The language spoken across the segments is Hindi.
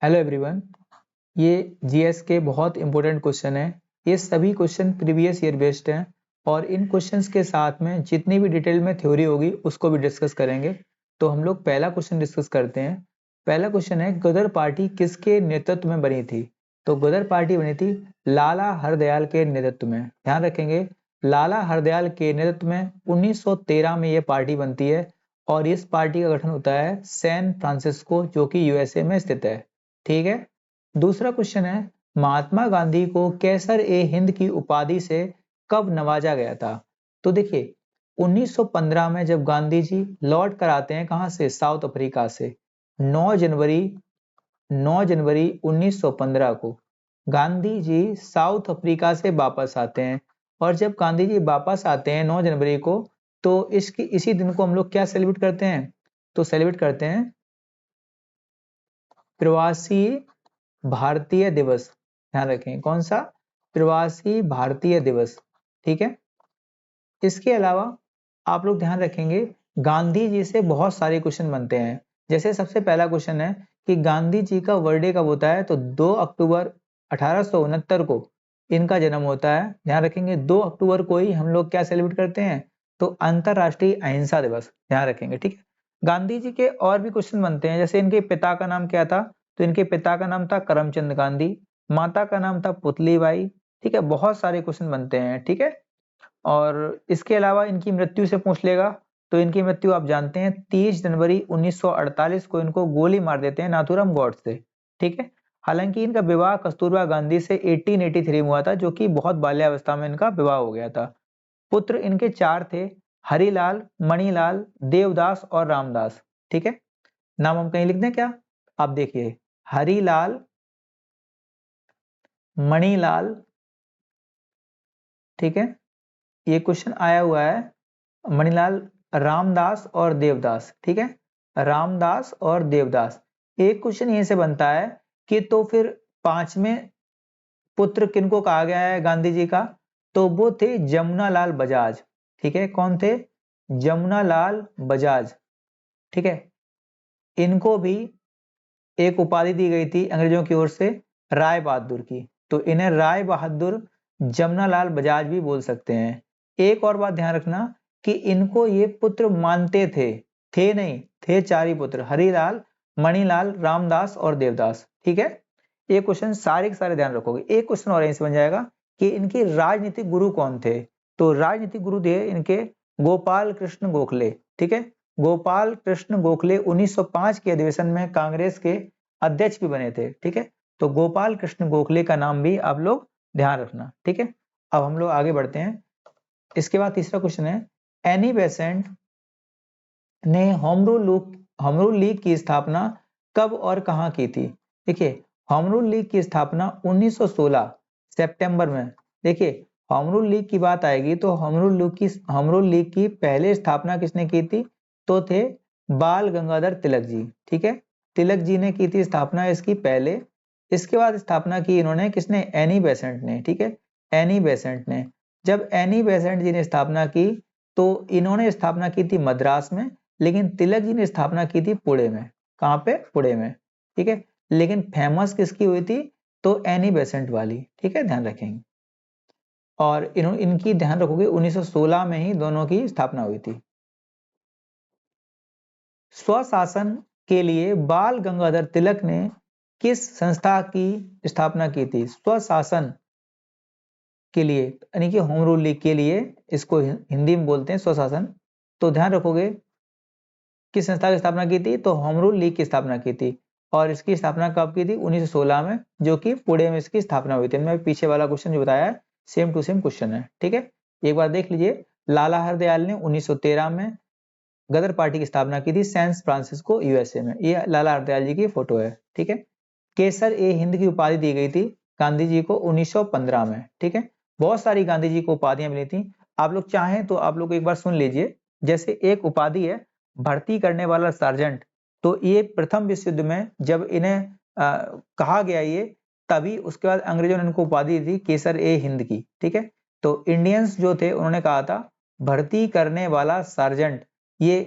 हेलो एवरीवन, ये जीएस के बहुत इंपॉर्टेंट क्वेश्चन है। ये सभी क्वेश्चन प्रीवियस ईयर बेस्ड हैं और इन क्वेश्चंस के साथ में जितनी भी डिटेल में थ्योरी होगी उसको भी डिस्कस करेंगे। तो हम लोग पहला क्वेश्चन डिस्कस करते हैं। पहला क्वेश्चन है, गदर पार्टी किसके नेतृत्व में बनी थी? तो गदर पार्टी बनी थी लाला हरदयाल के नेतृत्व में। ध्यान रखेंगे, लाला हरदयाल के नेतृत्व में 1913 में ये पार्टी बनती है और इस पार्टी का गठन होता है सैन फ्रांसिस्को, जो कि यूएसए में स्थित है। ठीक है। दूसरा क्वेश्चन है, महात्मा गांधी को कैसर ए हिंद की उपाधि से कब नवाजा गया था? तो देखिए, 1915 में जब गांधी जी लौट कर आते हैं, कहां से? साउथ अफ्रीका से। 9 जनवरी 9 जनवरी 1915 को गांधी जी साउथ अफ्रीका से वापस आते हैं। और जब गांधी जी वापस आते हैं 9 जनवरी को, तो इसी दिन को हम लोग क्या सेलिब्रेट करते हैं? तो सेलिब्रेट करते हैं प्रवासी भारतीय दिवस। ध्यान रखें, कौन सा? प्रवासी भारतीय दिवस। ठीक है। इसके अलावा आप लोग ध्यान रखेंगे, गांधी जी से बहुत सारे क्वेश्चन बनते हैं। जैसे सबसे पहला क्वेश्चन है कि गांधी जी का बर्थडे कब होता है? तो 2 अक्टूबर 1869 को इनका जन्म होता है। ध्यान रखेंगे, 2 अक्टूबर को ही हम लोग क्या सेलिब्रेट करते हैं? तो अंतरराष्ट्रीय अहिंसा दिवस। ध्यान रखेंगे, ठीक है। गांधी जी के और भी क्वेश्चन बनते हैं, जैसे इनके पिता का नाम क्या था? तो इनके पिता का नाम था करमचंद गांधी, माता का नाम था पुतली बाई। ठीक है, बहुत सारे क्वेश्चन बनते हैं। ठीक है। और इसके अलावा इनकी मृत्यु से पूछ लेगा, तो इनकी मृत्यु आप जानते हैं 30 जनवरी 1948 को इनको गोली मार देते हैं नाथूराम गॉडसे। ठीक है। हालांकि इनका विवाह कस्तूरबा गांधी से 1883 में हुआ था, जो कि बहुत बाल्यावस्था में इनका विवाह हो गया था। पुत्र इनके 4 थे, हरिलाल, मणिलाल, देवदास और रामदास। ठीक है। नाम हम कहीं लिख दें क्या? आप देखिए, हरिलाल, मणिलाल, ठीक है, ये क्वेश्चन आया हुआ है। मणिलाल, रामदास और देवदास। ठीक है, रामदास और देवदास। एक क्वेश्चन यहीं से बनता है कि तो फिर 5वें पुत्र किनको कहा गया है गांधी जी का? तो वो थे जमुनालाल बजाज। ठीक है, कौन थे? जमुनालाल बजाज। ठीक है। इनको भी एक उपाधि दी गई थी अंग्रेजों की ओर से, राय बहादुर की। तो इन्हें राय बहादुर जमुनालाल बजाज भी बोल सकते हैं। एक और बात ध्यान रखना कि इनको ये पुत्र मानते थे नहीं, थे 4 ही पुत्र, हरिलाल, मणिलाल, रामदास और देवदास। ठीक है। ये क्वेश्चन सारे के सारे ध्यान रखोगे। एक क्वेश्चन और यहीं से बन जाएगा कि इनके राजनीतिक गुरु कौन थे? तो राजनीतिक गुरु थे इनके गोपाल कृष्ण गोखले। ठीक है। गोपाल कृष्ण गोखले 1905 के अधिवेशन में कांग्रेस के अध्यक्ष भी बने थे। ठीक है। तो गोपाल कृष्ण गोखले का नाम भी आप लोग ध्यान रखना। ठीक है। अब हम लोग आगे बढ़ते हैं। इसके बाद तीसरा क्वेश्चन है, एनी बेसेंट ने होम रूल लीग की स्थापना कब और कहां की थी? देखिए, होम रूल लीग की स्थापना 1916 सितंबर में। देखिए, होम रूल लीग की बात आएगी तो होम रूल लीग की पहले स्थापना किसने की थी? तो थे बाल गंगाधर तिलक जी। ठीक है, तिलक जी ने की थी स्थापना इसकी पहले। इसके बाद स्थापना की इन्होंने किसने? एनी बेसेंट ने। ठीक है, एनी बेसेंट ने। जब एनी बेसेंट जी ने स्थापना की तो इन्होंने स्थापना की थी मद्रास में, लेकिन तिलक जी ने स्थापना की थी पुणे में। कहां पे? पुणे में। ठीक है। लेकिन फेमस किसकी हुई थी? तो एनी बेसेंट वाली। ठीक है, ध्यान रखेंगे। और इनकी ध्यान रखोगे 1916 में ही दोनों की स्थापना हुई थी। स्वशासन के लिए बाल गंगाधर तिलक ने किस संस्था की स्थापना की थी? स्वशासन के लिए, यानी कि होम रूल लीग के लिए, इसको हिंदी में बोलते हैं स्वशासन। तो ध्यान रखोगे, किस संस्था की स्थापना की थी? तो होम रूल लीग की स्थापना की थी। और इसकी स्थापना कब की थी? 1916 में, जो कि पुणे में इसकी स्थापना हुई थी। मैं पीछे वाला क्वेश्चन जो बताया है सेम टू सेम क्वेश्चन है। ठीक है। एक बार देख लीजिए, लाला हरदयाल ने 1913 में गदर पार्टी की स्थापना की थी सैन फ्रांसिस्को यूएसए में। ये लाला हरदयाल जी की फोटो है। ठीक है। केसर ए हिंद की उपाधि दी गई थी गांधी जी को 1915 में। ठीक है। बहुत सारी गांधी जी को उपाधियां मिली थी। आप लोग चाहें तो आप लोग एक बार सुन लीजिए। जैसे एक उपाधि है भर्ती करने वाला सार्जेंट। तो ये प्रथम विश्व युद्ध में जब इन्हें कहा गया ये, तभी उसके बाद अंग्रेजों ने इनको उपाधि दी थी केसर ए हिंद की। ठीक है। तो इंडियंस जो थे उन्होंने कहा था भर्ती करने वाला सार्जेंट। ये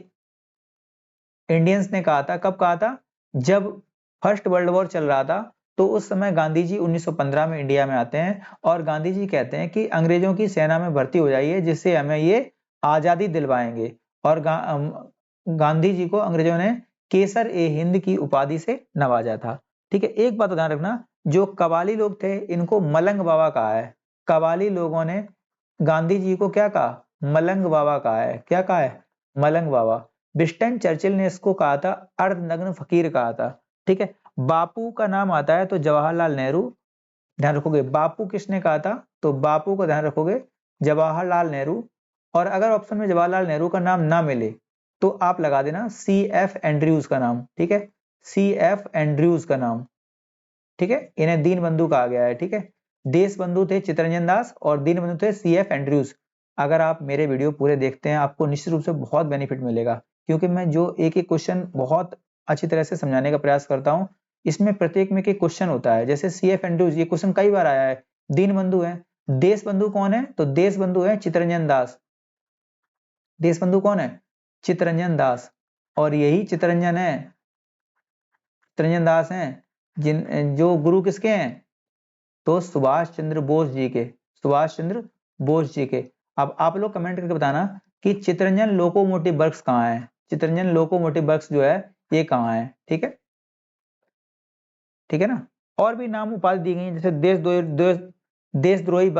इंडियंस ने कहा था, कब कहा था? जब फर्स्ट वर्ल्ड वॉर चल रहा था, तो उस समय गांधी जी 1915 में इंडिया में आते हैं और गांधी जी कहते हैं कि अंग्रेजों की सेना में भर्ती हो जाइए जिससे हमें ये आजादी दिलवाएंगे। और गांधी जी को अंग्रेजों ने केसर ए हिंद की उपाधि से नवाजा था। ठीक है, एक बात ध्यान रखना, जो कबाली लोग थे इनको मलंग बाबा कहा है। कबाली लोगों ने गांधी जी को क्या कहा? मलंग बाबा कहा है। क्या कहा है? मलंग बाबा। विंस्टन चर्चिल ने इसको कहा था अर्धनग्न फकीर कहा था। ठीक है, बापू का नाम आता है तो जवाहरलाल नेहरू, ध्यान रखोगे। बापू किसने कहा था? तो बापू को ध्यान रखोगे जवाहरलाल नेहरू। और अगर ऑप्शन में जवाहरलाल नेहरू का नाम ना मिले तो आप लगा देना सी एफ एंड्रयूज का नाम। ठीक है, सी एफ एंड्रयूज का नाम। ठीक है, इन्हें दीन बंधु कहा गया है। ठीक है, देश बंधु थे चित्तरंजन दास और दीन बंधु थे सी एफ एंड्रयूज। अगर आप मेरे वीडियो पूरे देखते हैं आपको निश्चित रूप से बहुत बेनिफिट मिलेगा, क्योंकि मैं जो एक एक क्वेश्चन बहुत अच्छी तरह से समझाने का प्रयास करता हूँ। इसमें प्रत्येक में एक क्वेश्चन होता है, जैसे सी एफ एंड्रयूज ये क्वेश्चन कई बार आया है। दीन बंधु है, देश बंधु कौन है? तो देश बंधु है चित्तरंजन दास। देश बंधु कौन है? चित्तरंजन दास। और यही चित्तरंजन है, चित्तरंजन दास हैं जिन जो गुरु किसके हैं? तो सुभाष चंद्र बोस जी के, सुभाष चंद्र बोस जी के। अब आप लोग कमेंट करके बताना कि चित्तरंजन लोकोमोटिव वर्क्स कहाँ है? चित्तरंजन लोकोमोटिव वर्क्स जो है ये कहाँ है? ठीक है, ठीक है ना। और भी नाम उपाधि दी गई है, जैसे देशद्रोही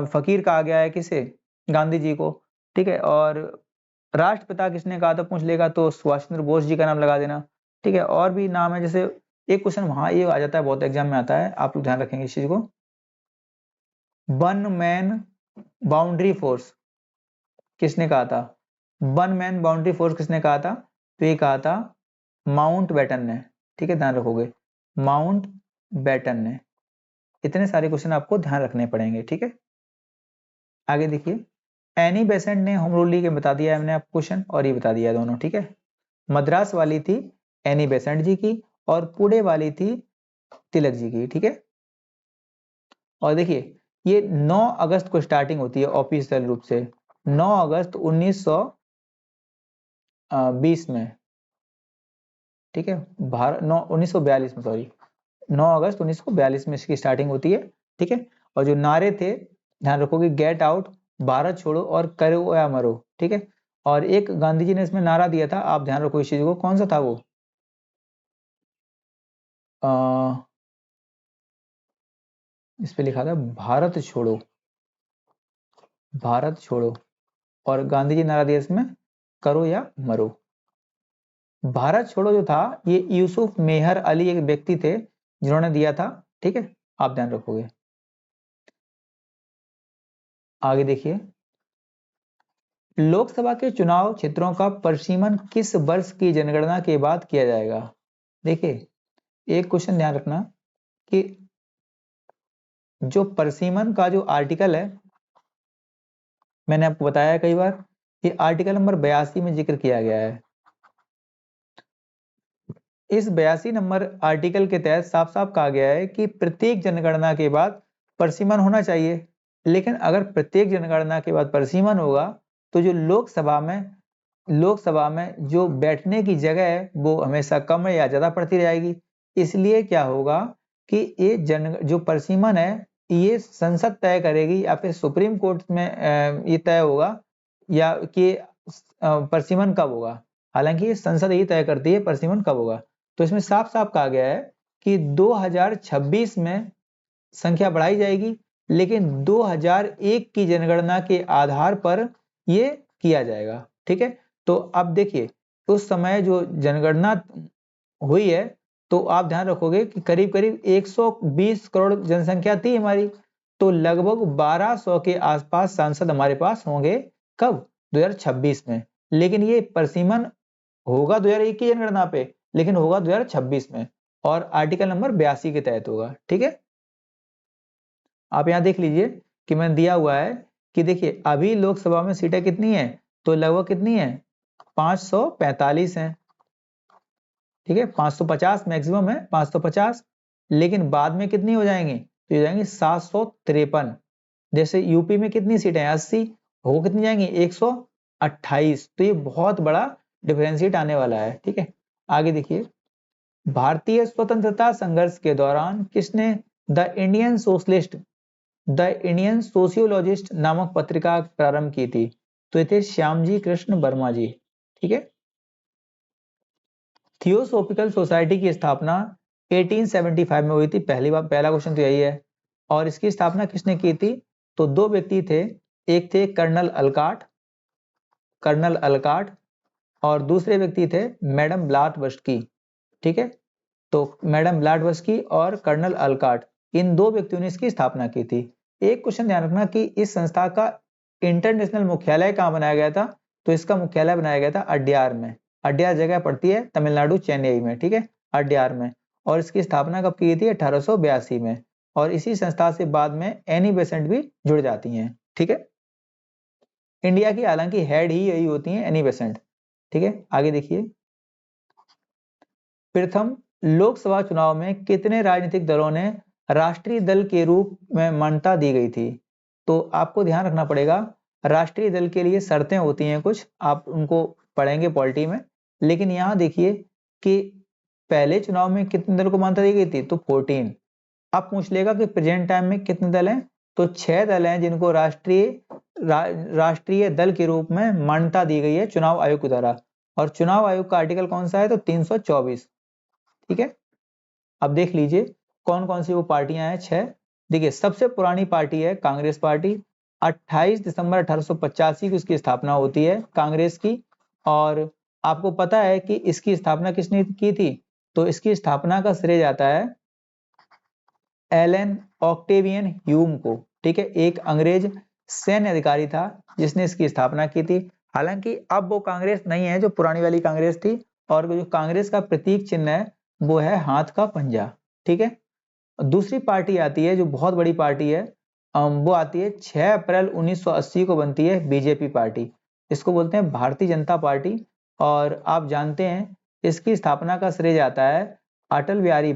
फकीर कहा गया है किसे? गांधी जी को। ठीक है, और राष्ट्रपिता किसने कहा था पूछ लेगा तो सुभाष चंद्र बोस जी का नाम लगा देना। ठीक है, और भी नाम है, जैसे एक क्वेश्चन वहां ये आ जाता है, बहुत एग्जाम में आता है, आप लोग ध्यान रखेंगे इस चीज को। वन मैन बाउंड्री फोर्स किसने कहा था? वन मैन बाउंड्री फोर्स किसने कहा था? तो ये कहा था माउंट बैटन ने। ठीक है, ध्यान रखोगे माउंट बैटन ने। इतने सारे क्वेश्चन आपको ध्यान रखने पड़ेंगे। ठीक है, आगे देखिए। एनी बेसेंट ने होम रूल लीग बता दिया है हमने आपको क्वेश्चन, और ये बता दिया है दोनों। ठीक है, मद्रास वाली थी एनी बेसेंट जी की और पुणे वाली थी तिलक जी की। ठीक है, और देखिए ये 9 अगस्त को स्टार्टिंग होती है ऑफिशियल रूप से, 9 अगस्त 1920 में। ठीक है, भारत 1942 में, सॉरी 9 अगस्त 1942 में इसकी स्टार्टिंग होती है। ठीक है, और जो नारे थे ध्यान रखोगे गेट आउट, भारत छोड़ो और करो या मरो। ठीक है, और एक गांधी जी ने इसमें नारा दिया था, आप ध्यान रखो इस चीज को, कौन सा था वो? इस पे लिखा था भारत छोड़ो, भारत छोड़ो। और गांधी जी नारा दिया इसमें करो या मरो। भारत छोड़ो जो था ये यूसुफ मेहर अली एक व्यक्ति थे जिन्होंने दिया था। ठीक है, आप ध्यान रखोगे। आगे देखिए, लोकसभा के चुनाव क्षेत्रों का परिसीमन किस वर्ष की जनगणना के बाद किया जाएगा? देखिए एक क्वेश्चन ध्यान रखना कि जो परिसीमन का जो आर्टिकल है, मैंने आपको बताया कई बार, ये आर्टिकल नंबर 82 में जिक्र किया गया है। इस 82 नंबर आर्टिकल के तहत साफ साफ कहा गया है कि प्रत्येक जनगणना के बाद परिसीमन होना चाहिए। लेकिन अगर प्रत्येक जनगणना के बाद परिसीमन होगा तो जो लोकसभा में जो बैठने की जगह है वो हमेशा कम या ज्यादा पड़ती रहेगी। इसलिए क्या होगा कि ये जो परिसीमन है ये संसद तय करेगी या फिर सुप्रीम कोर्ट में ये तय होगा, या कि परिसीमन कब होगा। हालांकि ये संसद ही तय करती है परिसीमन कब होगा। तो इसमें साफ साफ कहा गया है कि 2026 में संख्या बढ़ाई जाएगी, लेकिन 2001 की जनगणना के आधार पर ये किया जाएगा। ठीक है, तो अब देखिए उस समय जो जनगणना हुई है तो आप ध्यान रखोगे कि करीब करीब 120 करोड़ जनसंख्या थी हमारी, तो लगभग 1200 के आसपास सांसद हमारे पास होंगे। कब? 2026 में। लेकिन ये परिसीमन होगा 2001 की जनगणना पे, लेकिन होगा 2026 में और आर्टिकल नंबर 82 के तहत होगा। ठीक है, आप यहां देख लीजिए कि मैंने दिया हुआ है कि देखिए अभी लोकसभा में सीटें कितनी है, तो लगभग कितनी है? 545 है। ठीक है, 550 मैक्सिमम है, 550। लेकिन बाद में कितनी हो जाएंगी? तो हो जाएंगी 753। जैसे यूपी में कितनी सीटें हैं? 80, हो कितनी जाएंगी? 128। तो ये बहुत बड़ा डिफरेंशिएट आने वाला है। ठीक है, आगे देखिए, भारतीय स्वतंत्रता संघर्ष के दौरान किसने द इंडियन सोशियोलॉजिस्ट नामक पत्रिका प्रारंभ की थी? तो ये थे श्यामजी कृष्ण वर्मा जी। ठीक है। थियोसॉफिकल सोसाइटी की स्थापना 1875 में हुई थी। पहला क्वेश्चन तो यही है। और इसकी स्थापना किसने की थी? तो दो व्यक्ति थे, एक थे कर्नल अलकाट और दूसरे व्यक्ति थे मैडम ब्लाटवर्स्की। ठीक है। तो मैडम ब्लाटवर्स्की और कर्नल अलकाट, इन दो व्यक्तियों ने इसकी स्थापना की थी। एक क्वेश्चन ध्यान रखना कि इस संस्था का इंटरनेशनल मुख्यालय कहाँ बनाया गया था? तो इसका मुख्यालय बनाया गया था अड्यार में। अड्यार जगह पड़ती है तमिलनाडु, चेन्नई में। ठीक है, अड्यार में। और इसकी स्थापना कब की थी? 1882 में। और इसी संस्था से बाद में एनी बेसेंट भी जुड़ जाती हैं। ठीक है। इंडिया की हालांकि हेड ही यही होती हैं, एनी बेसेंट। ठीक है, आगे देखिए। प्रथम लोकसभा चुनाव में कितने राजनीतिक दलों ने राष्ट्रीय दल के रूप में मान्यता दी गई थी? तो आपको ध्यान रखना पड़ेगा, राष्ट्रीय दल के लिए शर्तें होती हैं कुछ, आप उनको पढ़ेंगे पॉलिटी में। लेकिन यहाँ देखिए कि पहले चुनाव में कितने दल को मान्यता दी गई थी? तो 14। अब पूछ लेगा कि प्रेजेंट टाइम में कितने दल हैं? तो 6 दल हैं जिनको राष्ट्रीय दल के रूप में मान्यता दी गई है चुनाव आयोग के द्वारा। और चुनाव आयोग का आर्टिकल कौन सा है? तो 324। ठीक है। अब देख लीजिए कौन कौन सी वो पार्टियां हैं, 6। देखिए, सबसे पुरानी पार्टी है कांग्रेस पार्टी। 28 दिसंबर 1885 को इसकी स्थापना होती है कांग्रेस की। और आपको पता है कि इसकी स्थापना किसने की थी? तो इसकी स्थापना का श्रेय जाता है एलन ऑक्टेवियन ह्यूम को। ठीक है, एक अंग्रेज सैन्य अधिकारी था जिसने इसकी स्थापना की थी। हालांकि अब वो कांग्रेस नहीं है जो पुरानी वाली कांग्रेस थी। और जो कांग्रेस का प्रतीक चिन्ह है वो है हाथ का पंजा। ठीक है। दूसरी पार्टी आती है जो बहुत बड़ी पार्टी है, वो आती है 6 अप्रैल 1980 को बनती है बीजेपी पार्टी। इसको बोलते हैं भारतीय जनता पार्टी। और आप जानते हैं इसकी स्थापना का श्रेय जाता है अटल बिहारी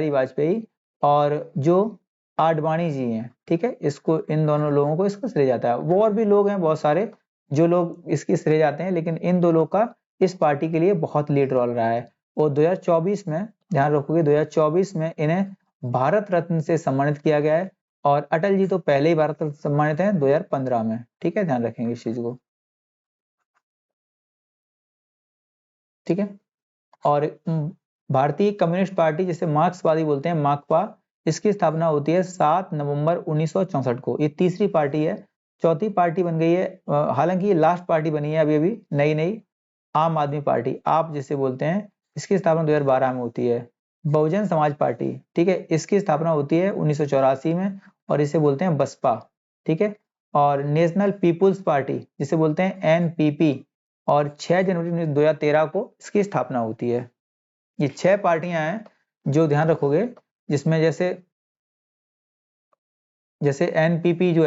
वाजपेयी और जो आडवाणी जी हैं। ठीक है, इसको, इन दोनों लोगों को इसका श्रेय जाता है। वो और भी लोग हैं बहुत सारे जो लोग इसकी श्रेय जाते हैं, लेकिन इन दो लोग का इस पार्टी के लिए बहुत लीड रोल रहा है। और 2024 में, ध्यान रखोगे, 2024 में इन्हें भारत रत्न से सम्मानित किया गया है। और अटल जी तो पहले ही भारत रत्न सम्मानित हैं 2015 में। ठीक है, ध्यान रखेंगे इस चीज को। ठीक है। और भारतीय कम्युनिस्ट पार्टी, जिसे मार्क्सवादी बोलते हैं, माकपा, इसकी स्थापना होती है 7 नवंबर 1964 को। ये तीसरी पार्टी है। चौथी पार्टी बन गई है, हालांकि ये लास्ट पार्टी बनी है अभी अभी नई नई, आम आदमी पार्टी, आप जिसे बोलते हैं। इसकी स्थापना 2012 में होती है। बहुजन समाज पार्टी, ठीक है, इसकी स्थापना होती है 1984 में और इसे बोलते हैं बसपा। ठीक है। और नेशनल पीपुल्स पार्टी, जिसे बोलते हैं एनपीपी, और 6 जनवरी 2013 को इसकी स्थापना होती है। ये 6 पार्टियां हैं जो ध्यान रखोगे, जिसमें जैसे जैसे एनपीपी जो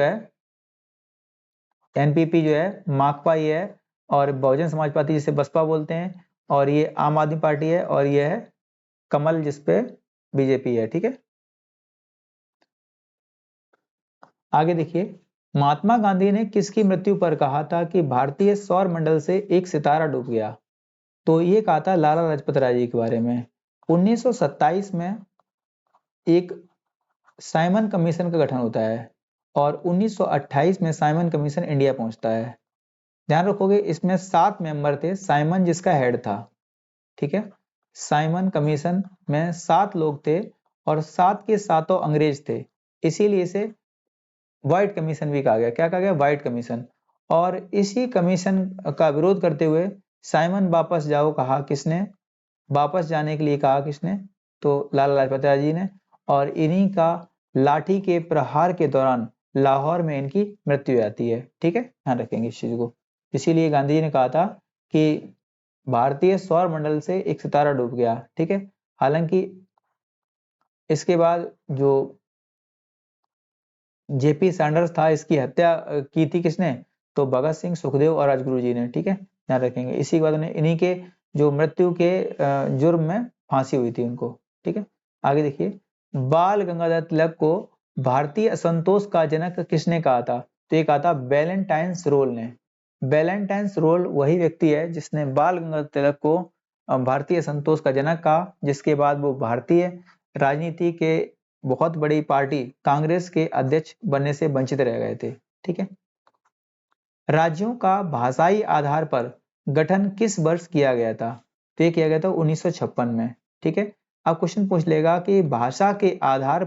है माकपा ये है, और बहुजन समाज पार्टी जिसे बसपा बोलते हैं, और ये आम आदमी पार्टी है, और ये है कमल जिसपे बीजेपी है। ठीक है। आगे देखिए, महात्मा गांधी ने किसकी मृत्यु पर कहा था कि भारतीय सौर मंडल से एक सितारा डूब गया? तो ये कहा था लाला लाजपत राय जी के बारे में। 1927 में एक साइमन कमीशन का गठन होता है और 1928 में साइमन कमीशन इंडिया पहुंचता है। ध्यान रखोगे इसमें 7 मेंबर थे, साइमन जिसका हेड था। ठीक है। साइमन कमीशन में 7 लोग थे और 7 के सातों अंग्रेज थे, इसीलिए इसे व्हाइट कमीशन भी कहा गया। क्या कहा गया? White commission. और इसी कमीशन का विरोध करते हुए साइमन वापस जाओ कहा किसने? वापस जाने के लिए कहा किसने? तो लाला लाजपत राय जी ने। और इन्हीं का लाठी के प्रहार के दौरान लाहौर में इनकी मृत्यु हो जाती है। ठीक है, ध्यान रखेंगे इस चीज को। इसीलिए गांधी जी ने कहा था कि भारतीय सौर मंडल से एक सितारा डूब गया। ठीक है। हालांकि इसके बाद जो जेपी सैंडर्स था, इसकी हत्या की थी किसने? तो भगत सिंह, सुखदेव और राजगुरु जी ने। ठीक है, ध्यान रखेंगे। इसी के बाद उन्हें इन्हीं के जो मृत्यु के जुर्म में फांसी हुई थी उनको। ठीक है। आगे देखिए, बाल गंगाधर तिलक को भारतीय असंतोष का जनक किसने कहा था? तो ये कहा था वैलेंटाइन्स रोल ने। वैलेंटाइन्स रोल वही व्यक्ति है जिसने बाल गंगाधर तिलक को भारतीय संतोष का जनक कहा, जिसके बाद वो भारतीय राजनीति के बहुत बड़ी पार्टी कांग्रेस के अध्यक्ष बनने से वंचित रह गए थे। ठीक है। राज्यों का भाषाई आधार पर गठन किस वर्ष किया गया था? तो ये किया गया था 1956 में। ठीक है। अब क्वेश्चन पूछ लेगा कि भाषा के आधार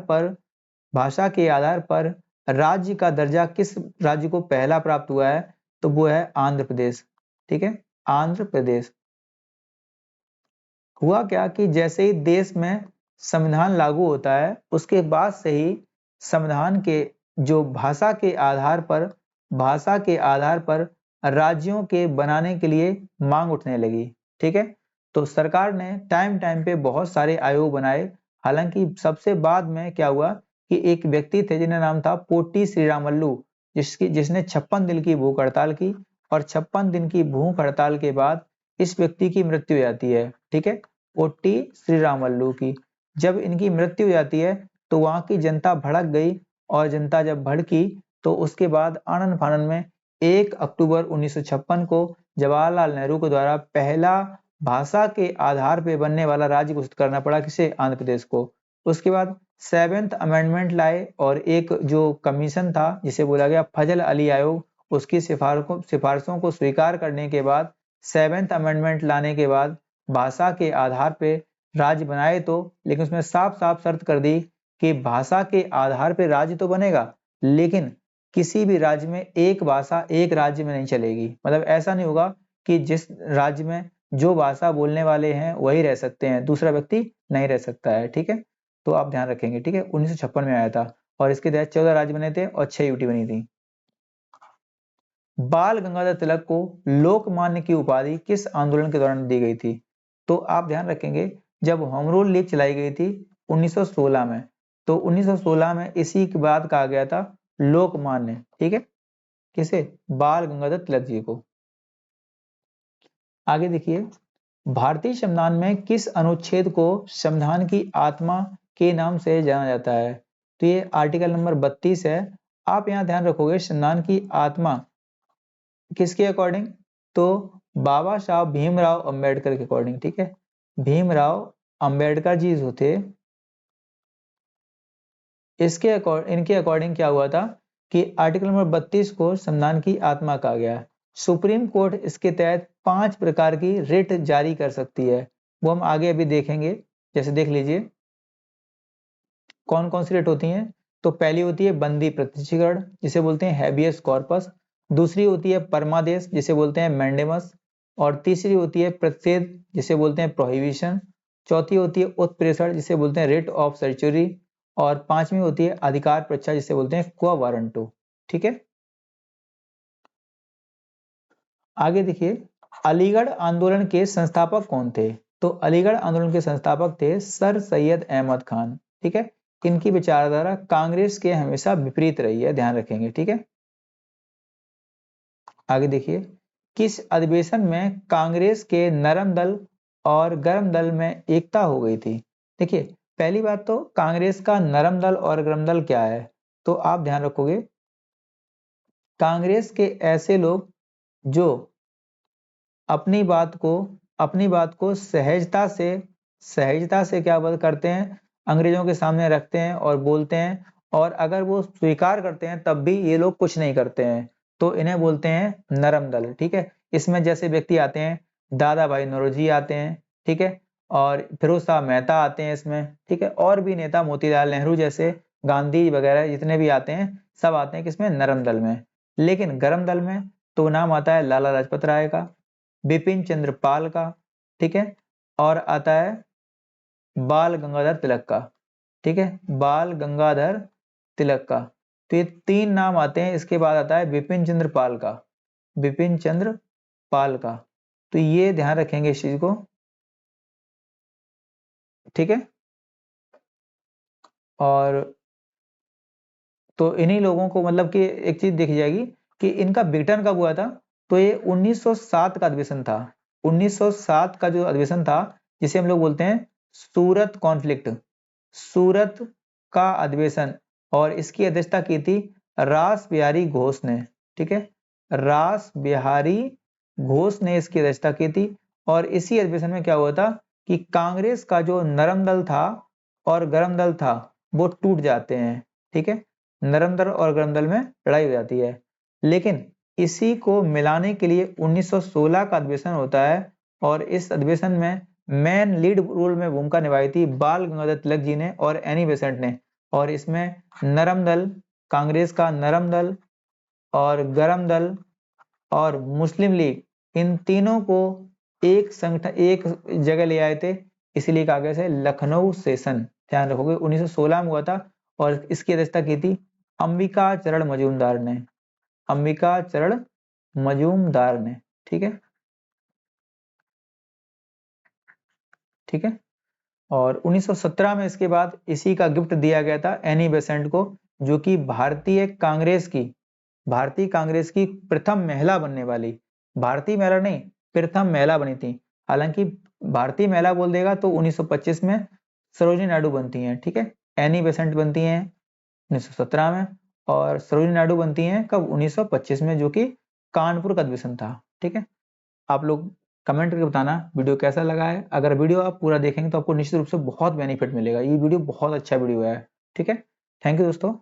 पर राज्य का दर्जा किस राज्य को पहला प्राप्त हुआ है? तो वो है आंध्र प्रदेश। ठीक है, आंध्र प्रदेश। हुआ क्या कि जैसे ही देश में संविधान लागू होता है, उसके बाद से ही संविधान के जो भाषा के आधार पर राज्यों के बनाने के लिए मांग उठने लगी। ठीक है। तो सरकार ने टाइम पे बहुत सारे आयोग बनाए। हालांकि सबसे बाद में क्या हुआ कि एक व्यक्ति थे जिनका नाम था पोटी श्रीरामल्लू, जिसने 56 दिन की भूख हड़ताल की, और 56 दिन की भूख हड़ताल के बाद इस व्यक्ति की मृत्यु हो जाती है। ठीक है, पोटी श्रीरामल्लू की। जब इनकी मृत्यु हो जाती है तो वहां की जनता भड़क गई, और जनता जब भड़की तो उसके बाद आनन फानन में 1 अक्टूबर 1956 को जवाहरलाल नेहरू के द्वारा पहला भाषा के आधार पर बनने वाला राज्य घोषित करना पड़ा, किसे? आंध्र प्रदेश को। उसके बाद 7th अमेंडमेंट लाए, और एक जो कमीशन था जिसे बोला गया फजल अली आयोग, उसकी सिफारिशों को स्वीकार करने के बाद 7th अमेंडमेंट लाने के बाद भाषा के आधार पे राज्य बनाए तो, लेकिन उसमें साफ साफ शर्त कर दी कि भाषा के आधार पे राज्य तो बनेगा, लेकिन किसी भी राज्य में एक भाषा एक राज्य में नहीं चलेगी। मतलब ऐसा नहीं होगा कि जिस राज्य में जो भाषा बोलने वाले हैं वही रह सकते हैं, दूसरा व्यक्ति नहीं रह सकता है। ठीक है, तो आप ध्यान रखेंगे। ठीक है, 1956 में आया था, और इसके तहत 14 राज्य बने थे और 6 यूटी बनी थी। बाल गंगाधर तिलक को लोकमान्य की उपाधि किस आंदोलन के दौरान दी गई थी? तो आप ध्यान रखेंगे, जब होम रूल लीग चलाई गई थी 1916 में, तो 1916 में इसी के बाद कहा गया था लोकमान्य। ठीक है, किसे? बाल गंगाधर तिलक जी को। आगे देखिए, भारतीय संविधान में किस अनुच्छेद को संविधान की आत्मा के नाम से जाना जाता है? तो ये आर्टिकल नंबर 32 है। आप यहाँ ध्यान रखोगे, संविधान की आत्मा किसके अकॉर्डिंग? तो बाबा साहब भीमराव अंबेडकर के अकॉर्डिंग। ठीक है, भीमराव अंबेडकर जी जो थे, इनके अकॉर्डिंग क्या हुआ था कि आर्टिकल नंबर 32 को संविधान की आत्मा कहा गया है। सुप्रीम कोर्ट इसके तहत 5 प्रकार की रिट जारी कर सकती है, वो हम आगे अभी देखेंगे। जैसे देख लीजिए कौन कौन सी रिट होती हैं। तो पहली होती है बंदी प्रत्यक्षीकरण, जिसे बोलते हैं हैबियस कॉर्पस। दूसरी होती है परमादेश, जिसे बोलते हैं मैंडेमस। और तीसरी होती है प्रतिषेध, जिसे बोलते हैं प्रोहिबिशन। चौथी होती है उत्प्रेषण, जिसे बोलते हैं रिट ऑफ सर्चुरी। और पांचवी होती है अधिकार परीक्षा, जिसे बोलते हैं क्वा वारंटो। ठीक है, आगे देखिए, अलीगढ़ आंदोलन के संस्थापक कौन थे? तो अलीगढ़ आंदोलन के संस्थापक थे सर सैयद अहमद खान। ठीक है, इनकी विचारधारा कांग्रेस के हमेशा विपरीत रही है, ध्यान रखेंगे। ठीक है, आगे देखिए, किस अधिवेशन में कांग्रेस के नरम दल और गरम दल में एकता हो गई थी? देखिए, पहली बात तो कांग्रेस का नरम दल और गरम दल क्या है? तो आप ध्यान रखोगे, कांग्रेस के ऐसे लोग जो अपनी बात को सहजता से क्या करते हैं, अंग्रेजों के सामने रखते हैं और बोलते हैं, और अगर वो स्वीकार करते हैं तब भी ये लोग कुछ नहीं करते हैं, तो इन्हें बोलते हैं नरम दल। ठीक है, इसमें जैसे व्यक्ति आते हैं, दादा भाई नौरोजी आते हैं। ठीक है, और फिरोज शाह मेहता आते हैं इसमें। ठीक है, और भी नेता मोतीलाल नेहरू जैसे, गांधी वगैरह जितने भी आते हैं, सब आते हैं किसमें? नरम दल में। लेकिन गरम दल में तो नाम आता है लाला लाजपत राय का, बिपिन चंद्र पाल का। ठीक है, और आता है बाल गंगाधर तिलक का। ठीक है, बाल गंगाधर तिलक का। तो ये 3 नाम आते हैं। इसके बाद आता है बिपिन चंद्र पाल का, बिपिन चंद्र पाल का। तो ये ध्यान रखेंगे इस चीज को। ठीक है, और तो इन्हीं लोगों को मतलब कि एक चीज देखी जाएगी कि इनका विघटन कब हुआ था? तो ये 1907 का अधिवेशन था। 1907 का जो अधिवेशन था, जिसे हम लोग बोलते हैं सूरत कॉन्फ्लिक्ट, सूरत का अधिवेशन, और इसकी अध्यक्षता की थी रास बिहारी घोष ने। ठीक है, रास बिहारी घोष ने इसकी अध्यक्षता की थी, और इसी अधिवेशन में क्या हुआ था कि कांग्रेस का जो नरम दल था और गरम दल था वो टूट जाते हैं, ठीक है। नरम दल और गरम दल में लड़ाई हो जाती है, लेकिन इसी को मिलाने के लिए 1916 का अधिवेशन होता है और इस अधिवेशन में मेन लीड रोल में भूमिका निभाई थी बाल गंगाधर तिलक जी ने और एनी बेसेंट ने। और इसमें नरम दल, कांग्रेस का नरम दल और गरम दल और मुस्लिम लीग, इन तीनों को एक संगठन, एक जगह ले आए थे, इसलिए कहा गया है लखनऊ सेशन। ध्यान रखोगे 1916 में हुआ था और इसकी अध्यक्षता की थी अंबिका चरण मजूमदार ने, अंबिका चरण मजूमदार ने, ठीक है, ठीक है। और 1917 में इसके बाद इसी का गिफ्ट दिया गया था एनी बेसेंट को, जो कि भारतीय कांग्रेस की प्रथम महिला बनने वाली, भारतीय महिला नहीं, प्रथम महिला बनी थी। हालांकि भारतीय महिला बोल देगा तो 1925 में सरोजिनी नायडू बनती हैं, ठीक है। एनी बेसेंट बनती हैं 1917 में और सरोजिनी नायडू बनती हैं कब, 1925 में, जो कि कानपुर का अधिवेशन था, ठीक है। आप लोग कमेंट करके बताना वीडियो कैसा लगा है। अगर वीडियो आप पूरा देखेंगे तो आपको निश्चित रूप से बहुत बेनिफिट मिलेगा। ये वीडियो बहुत अच्छा वीडियो है, ठीक है। थैंक यू दोस्तों।